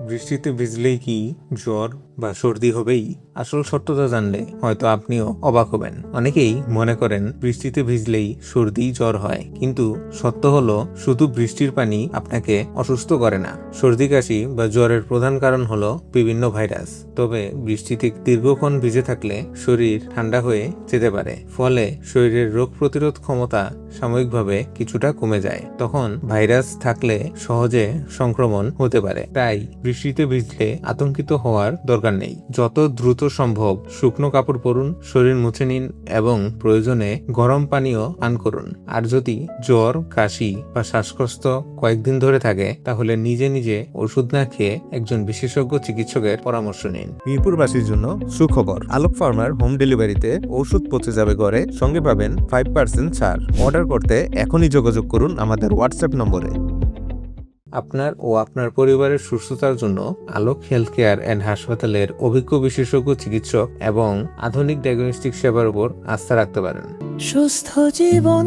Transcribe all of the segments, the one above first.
বৃষ্টিতে ভিজলেই কি জ্বর বা সর্দি হবেই? আসল সত্যতা জানলে হয়তো আপনিও অবাক হবেন। অনেকেই মনে করেন বৃষ্টিতে ভিজলেই সর্দি জ্বর হয়, কিন্তু সত্য হলো শুধু বৃষ্টির পানি আপনাকে অসুস্থ করে না। সর্দি কাশি বা জ্বরের প্রধান কারণ হলো বিভিন্ন ভাইরাস। তবে বৃষ্টিতে দীর্ঘক্ষণ ভিজে থাকলে শরীর ঠান্ডা হয়ে যেতে পারে, ফলে শরীরের রোগ প্রতিরোধ ক্ষমতা সাময়িকভাবে কিছুটা কমে যায়। তখন ভাইরাস থাকলে সহজে সংক্রমণ হতে পারে। তাই বৃষ্টিতে ভিজলে আতঙ্কিত হওয়ার দরকার নেই। যত দ্রুত সম্ভব শুকনো কাপড় পরুন, শরীর মুছে নিন এবং প্রয়োজনে গরম পানীয় পান করুন। আর যদি জ্বর, কাশি বা শ্বাসকষ্ট কয়েকদিন ধরে থাকে, তাহলে নিজে নিজে ওষুধ না খেয়ে একজন বিশেষজ্ঞ চিকিৎসকের পরামর্শ নিন। মিরপুরবাসীর জন্য সুখবর। আলোক ফার্মার হোম ডেলিভারিতে ওষুধ পৌঁছে যাবে ঘরে, সঙ্গে পাবেন 5% ছাড়। অর্ডার করতে এখনই যোগাযোগ করুন আমাদের হোয়াটসঅ্যাপ নম্বরে। আপনার ও আপনার পরিবারের সুস্থতার জন্য আলোক হেলথ কেয়ার অ্যান্ড হাসপাতালের অভিজ্ঞ বিশেষজ্ঞ চিকিৎসক এবং আধুনিক ডায়াগনস্টিক সেবার উপর আস্থা রাখতে পারেন। সুস্থ জীবন,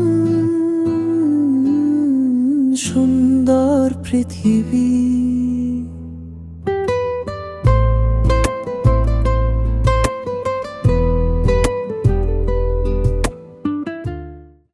সুন্দর পৃথিবী।